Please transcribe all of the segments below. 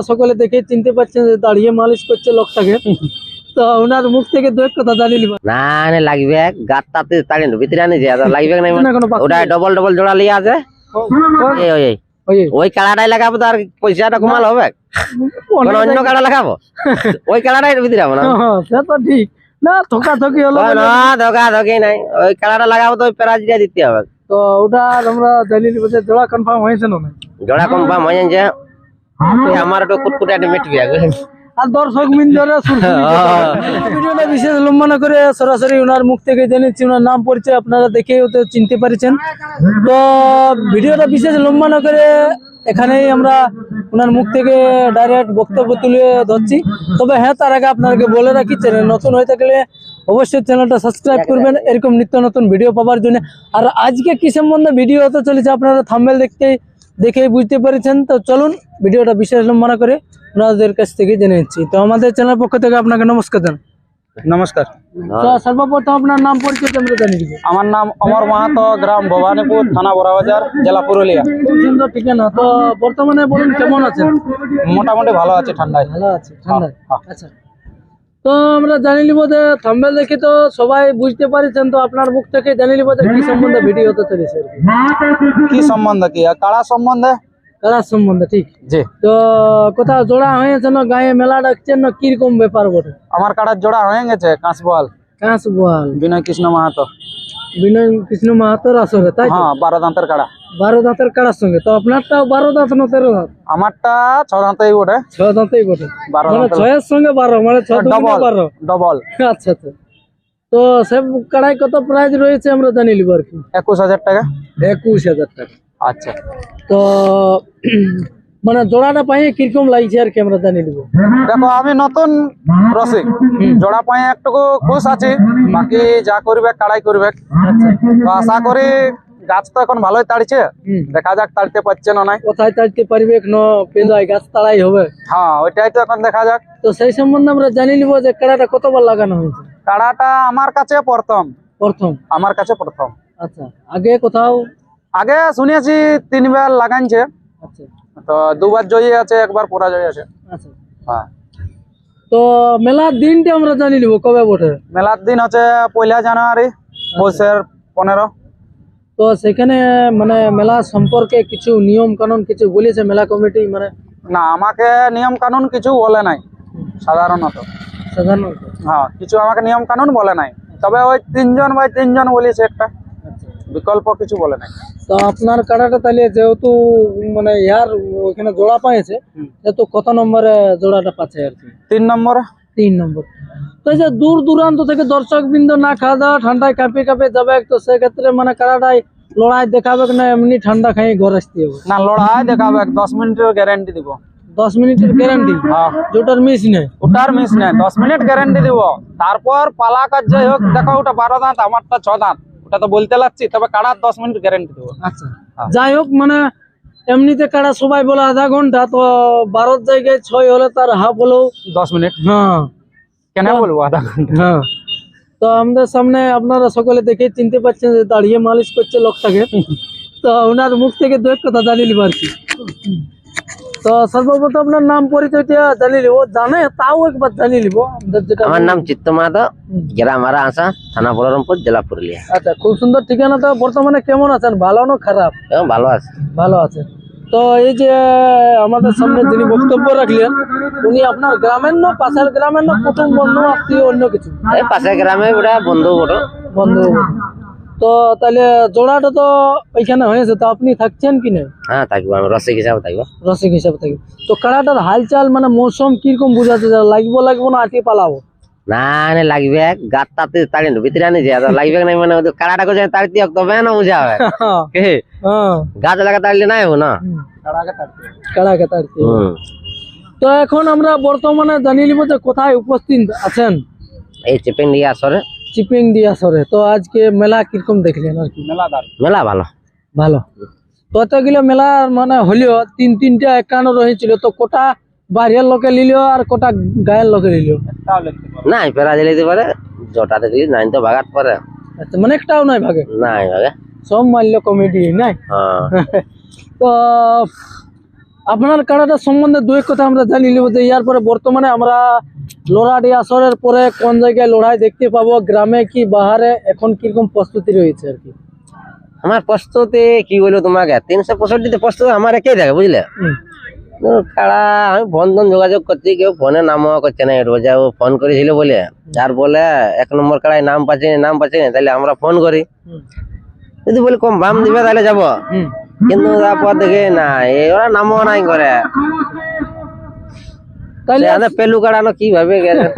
সকলে দেখে চিনতে পারছেন যে দাঁড়িয়ে মালিশ করছে লোকটাকে। তো ওনার মুখ থেকে দু এক কথা জানিয়ে নিবা। না না লাগবে গাতটাতে তাড়ি ভিতরে আনি যে লাগবে না ওটা ডবল ডবল জোড়া লিয়ে আছে এই ওই ওই কাড়াটাই লাগাবো তো আর পয়সাটা কমাল হবে অন্য কাড়া লাগাবো ওই কাড়াটাই ভিতরে যাবো না সে তো ঠিক না থকাথকি হলো না ধোকা ধোকি নাই ওই কাড়াটা লাগাবো তো প্রাইজটা দিতে হবে। তো ওটা আমরা জানিয়ে নিব যে জোড়া কনফার্ম হয়েছে না জোড়া কনফার্ম হয়ে যাচ্ছে আমার একটু কুটকুটে একটা মিটবি আর দর্শক মিন্দরে ভিডিওটা বিশেষ লম্বা না করে সরাসরি ওনার মুখ থেকে জেনেছি ওনার নাম পরিচয় আপনারা দেখে হয়তো চিনতে পারছেন। তো ভিডিওটা বিশেষ লম্বা না করে এখানেই আমরা ওনার মুখ থেকে ডাইরেক্ট বক্তব্য তুলে ধরছি। তবে হ্যাঁ, তার আগে আপনাকে বলে রাখি, চ্যানেল নতুন হয়ে থাকলে অবশ্যই চ্যানেলটা সাবস্ক্রাইব করবেন এরকম নিত্য নতুন ভিডিও পাওয়ার জন্য। আর আজকে কি সম্বন্ধে ভিডিও হতে চলেছে আপনারা থাম্বনেল দেখেই বুঝতে পেরেছেন। তো চলুন ভিডিওটা বিশেষ লম্বা না করে ওনাদের কাছ থেকে জেনে নিচ্ছি। তো আমাদের চ্যানেল পক্ষ থেকে আপনাকে নমস্কার জানাই। নমস্কার। তো সর্বপ্রথম আপনার নাম পরিচয় আমরা জানিয়ে দিব। আমার নাম অমর মাহাতো, গ্রাম ভবানীপুর, থানা বড়াবাজার, জেলা পুরুলিয়া। খুব সুন্দর ঠিকানা। তো বর্তমানে বলুন কেমন আছেন? মোটামুটি ভালো আছে, ঠান্ডায় ভালো আছে ঠান্ডায়। আচ্ছা, তো আমরা জানিয়ে নিব যে থাম্বনেল দেখে তো সবাই বুঝতে পারছেন। তো আপনার মুখ থেকে জানিয়ে নিব যে কি সম্বন্ধে ভিডিও হতে চলেছে। কি সম্বন্ধে? কি কাড়া সম্বন্ধে? কাড়ার সম্বন্ধে, ঠিক। জি। তো কোথাও জোড়া হয়েছে না, গায়ে মেলা ডাকছেন না, কিরকম ব্যাপার বটে? আমার কাড়ার জোড়া হয়ে গেছে কাঁচবোয়াল কাঁচবোয়াল বিনয় কৃষ্ণ মাহাতো। বিনয় কৃষ্ণ মাহাতোর আসরে, তাই? হ্যাঁ, 12 দাঁতের কাড়া। 12 দাঁতের কাড়ার সঙ্গে। তো আপনারটাও 12 দাঁত না 13 দাঁত? আমারটা 6 দাঁতেই বটে। 6 দাঁতেই বটে। 12 মানে দাঁতের 6 এর সঙ্গে 12, মানে 6 ডবল 12। ডবল। আচ্ছা আচ্ছা। তো সব কাড়াই কত প্রাইস রয়েছে আমরা জানিয়ে নিব আর কি। 21,000 টাকা। 21,000 টাকা। আচ্ছা। তো মানে জোড়াটা পাই কিরকম লাগছে আর কি আমরা জানিয়ে নিব। দেখো, আমি নতুন রসিক, জোড়া পাই একটুকু খুশ আছি, বাকি যা করবে কাড়াই করবে। তো আশা করি গাছ তো এখন ভালোই তাড়ছে, দেখা যাক তাড়তে পারছে না নাই। কোথায় তাড়তে পারবে না পেজায় গাছ তাড়াই হবে। হ্যাঁ, ওইটাই তো এখন দেখা যাক। তো সেই সম্বন্ধে আমরা জানিয়ে নিব যে কাড়াটা কতবার লাগানো হয়েছে। কাড়াটা আমার কাছে প্রথম। আমার কাছে প্রথম। আচ্ছা, আগে কোথাও? আগে শুনেছি 3 বার লাগাইছে। আচ্ছা। তো 2 বার জয়ী আছে, 1 বার পরাজয় আছে। আচ্ছা। হ্যাঁ। তো মেলার দিনটা আমরা জানিয়ে নিব কবে বটে? মেলার দিন হচ্ছে 1 জানুয়ারি, বৈশের 15। তো সেখানে মানে মেলা সম্পর্কে কিছু নিয়ম কানুন কিছু বলেছে মেলা কমিটি? মানে না, আমাকে নিয়ম কানুন কিছু বলে নাই সাধারণত। হ্যাঁ, কিছু আমাকে নিয়ম কানুন বলে নাই, তবে ওই 3 জন বাই 3 জন বলেছে একটা, বিকল্প কিছু বলে নাই। তো আপনার কাড়াটা তাহলে যেহেতু মানে ইয়ার ওখানে জোড়া পাইছে, তো কত নম্বরে জোড়াটা পাচ্ছে আর কি? 3 নম্বরে। 3 নম্বর। তো এই যে দূর দূরান্ত থেকে দর্শক বিন্দু না খাওয়া দাওয়া ঠান্ডায় কাঁপে কাঁপে যাবে, তো সেক্ষেত্রে মানে কাড়াটাই লড়াই দেখাবে না এমনি ঠান্ডা খাই ঘর আসতে হবে? না, লড়াই দেখাবে, 10 মিনিটের গ্যারান্টি দিব। 10 মিনিটের গ্যারান্টি? হ্যাঁ, যেটার মিস নেই। ওটার মিস নেই, 10 মিনিট গ্যারান্টি দিব। তারপর পালা কাজ যাই হোক, দেখো ওটা 12 দাঁত, আমারটা 6 দাঁত, ওটা তো বলতে লাগছি, তবে কাড়ার 10 মিনিট গ্যারান্টি দিব। আচ্ছা, যাই হোক, মানে এমনিতে কাড়া সবাই বলে আধা ঘন্টা, তো 12 জায়গায় 6 হলে তার হাফ হলেও 10 মিনিট। হ্যাঁ, কেন বলবো আধা ঘন্টা? হ্যাঁ। তো আমাদের সামনে আপনারা সকলে দেখে চিনতে পারছেন যে দাঁড়িয়ে মালিশ করছে লোকটাকে। তো ওনার মুখ থেকে দু এক কথা জানিয়ে নিব আর কি। তো সর্বপ্রথম আপনার নাম পরিচয়টা জানিয়ে নিব, জানে তাও একবার জানিয়ে নিব। আমার নাম চিত্ত মাহাতো, গ্রাম আশা, থানা বলরামপুর, জেলা পুরুলিয়া। আচ্ছা, খুব সুন্দর ঠিকানা। তো বর্তমানে কেমন আছেন? ভালো না খারাপ? ভালো আছে। ভালো আছে। তো এই যে আমাদের সামনে যিনি বক্তব্য রাখলেন, উনি আপনার গ্রামের না পাশের গ্রামের না কুটুম বন্ধু আত্মীয় অন্য কিছু? এই পাশের গ্রামে ওটা বন্ধু বড় বন্ধু। তো তাহলে জোড়াটা তো ওইখানে হয়েছে, তো আপনি থাকছেন কি না? হ্যাঁ, থাকবো, আমি রসিক হিসাবে থাকবো। রসিক হিসাবে থাকবো। তো কাড়াটার হালচাল মানে মৌসুম কিরকম বুঝাতে লাগবো না আটি পালাবো? না লাগবে গাতটাতে তাড়ি ভিতরে আনি যে লাগবে না, মানে কাড়াটা করে তাড়িতে তবে না বুঝা হবে। গাছ লাগা তাড়লে নাই হবো না, কাড়াকে তাড়িতে। তো এখন আমরা বর্তমানে জানিয়ে নিব যে কোথায় উপস্থিত আছেন? এই চিপিংডি আসরে। চিপিংডি আসরে। তো আজকে মেলা কিরকম দেখলেন আর কি? মেলা ভালো ভালো। কতগুলো মেলা মানে হলেও 3-3টা একান্ন রয়েছিল, তো কোটা বাইরের লোকে নিল আর কোটা গায়ের লোকে নিল? নাই, পেরা দিতে পারে, জটা দেখলি নাই তো ভাগাত পারে। আচ্ছা, মানে একটাও নাই ভাগে? নাই ভাগে, সব মারল কমেডি নাই। তো আপনার কাড়াটা সম্বন্ধে দু এক কথা আমরা জানি নিব যে ইয়ার পরে বর্তমানে আমরা লড়াডি আসরের পরে কোন জায়গায় লড়াই দেখতে পাবো, গ্রামে কি বাহারে, এখন কিরকম প্রস্তুতি রয়েছে আর কি? আমার প্রস্তুতি কি বলবো তোমাকে, 365 প্রস্তুতি আমার একই থাকে বুঝলে। কাড়া আমি ফোন যোগাযোগ করছি, কেউ ফোনে নামও করছে না। রোজা ও ফোন করেছিল বলে আর বলে 1 নম্বর কাড়ায় নাম পাচ্ছি না, তাহলে আমরা ফোন করি, যদি বলি কম দাম দিবে তাহলে যাবো। কিন্তু তারপর দেখে না ওরা নামও নাই করে, তাহলে পেলু কাড়ানো কিভাবে গেছে।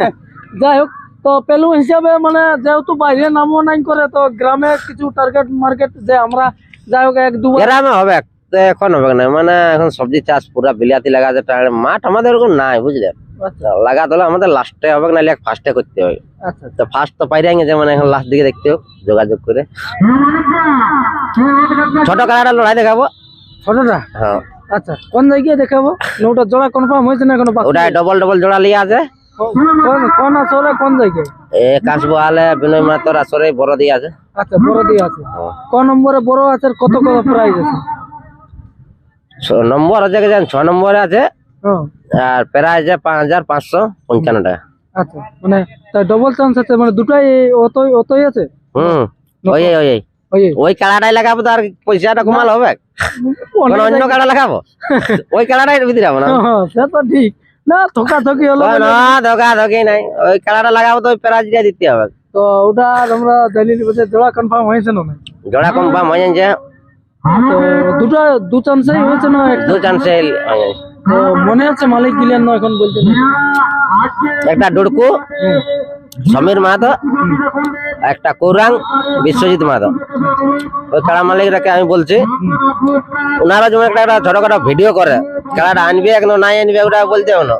যাই হোক, তো পেলু হিসাবে মানে যেহেতু বাইরে নামও নাই করে, তো গ্রামে কিছু টার্গেট মার্কেট যে আমরা যাই হোক 1-2 গ্রামে হবে তো, এখন হবে না। মানে এখন সবজি চাষ পুরা বিলাতি লাগাতে, মাঠ আমাদের ওরকম নাই বুঝলে। লাগাতে হলে আমাদের লাস্টে হবে, নাহলে ফার্স্টে করতে হবে। আচ্ছা তো ফার্স্ট তো পাইরে গেছে, মানে এখন লাস্ট দিকে দেখতে হবে যোগাযোগ করে। ছোট কাড়াটা লড়াই দেখাবো। ছোটটা? হ্যাঁ। আচ্ছা, কোন জায়গায় দেখাবো? ওটা জোড়া কনফার্ম হয়েছে না এখনো? ওটা ডবল জোড়া লিয়ে আছে। কোন আসরে কোন জায়গায়? কাশবো আলে বিনয় মাতর আসরে বড় দিয়ে আছে। আচ্ছা, বড় দিয়ে আছে। কোন নম্বরে বড় আছে, কত প্রাইস আছে? 6 নম্বর আছে, 6 নম্বরে আছে। আর প্রাইস 5555 টাকা। আচ্ছা, মানে ডবল চান্স আছে, মানে দুটাই অতই আছে। ওই কাড়াটাই লাগাবো, তো আর পয়সাটা কমাল হবে? অন্য কাড়া লাগাবো? ওই কাড়াটাই ভিতরে যাবো না। সে তো ঠিক না, থকাথকি হলো না, ধোকা নাই। ওই কাড়াটা লাগাবো তো ওই প্রাইজ দিতে হবে। তো ওটা আমরা জানি জোড়া কনফার্ম হয়েছে না? জোড়া কনফার্ম হয়ে যাচ্ছে। তো দু চান্সেই হয়েছে না? 2 চান্সে তো মনে আছে মালিক গিলেন না এখন বলতে? একটা ডুড়কু সমীর মাহাতো, একটা কৌরাং বিশ্বজিৎ মাহাতো। ওই কাড়া মালিকটাকে আমি বলছি, ওনারা যেমন একটা ছোটখাটো ভিডিও করে, কাড়াটা আনবে কেন নাই আনবে ওটা বলতে হবে না,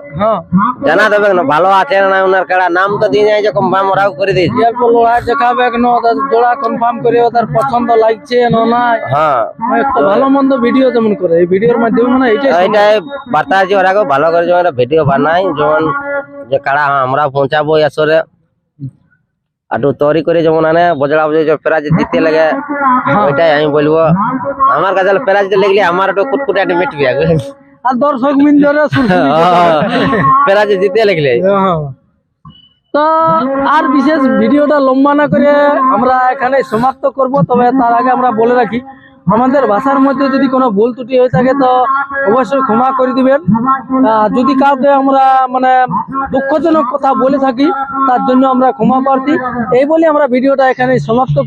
জানা দেবে কেন ভালো আছে না ওনার কাড়া, নাম তো দিয়ে যায় যখন বাম ওরাও করে দিয়েছে। এরপর লড়াই দেখাবে কেন, জোড়া কনফার্ম করে ওদের পছন্দ লাগছে না নাই। হ্যাঁ, একটা ভালো মন্দ ভিডিও যেমন করে, এই ভিডিওর মাধ্যমে মানে এইটাই বার্তা আছে ওরা ভালো করে যেমন একটা ভিডিও বানাই, যেমন যে কাড়া আমরা পৌঁছাবো আসরে একটু তৈরি করে, যেমন আনে বজড়া প্রাইজ দিতে লাগে। ওইটাই আমি বলবো, আমার কাছে প্রাইজ লেগলে আমার একটু কুটকুটে একটু মিটবে, আর দর্শক মিন্দরে প্রাইজ দিতে লাগলে। তো আর বিশেষ ভিডিওটা লম্বা না করে আমরা এখানে সমাপ্ত করব। তবে তার আগে আমরা বলে রাখি, আমাদের ভাষার মধ্যে যদি কোনো ভুল ত্রুটি হয়ে থাকে তো অবশ্যই ক্ষমা করে দিবেন। যদি কাউকে আমরা মানে দুঃখজনক কথা বলে থাকি, তার জন্য আমরা ক্ষমা প্রার্থী। এই বলে আমরা ভিডিওটা এখানে সমাপ্ত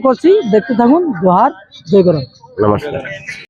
করছি। দেখতে থাকুন। জোহার, জয় গরম, নমস্কার।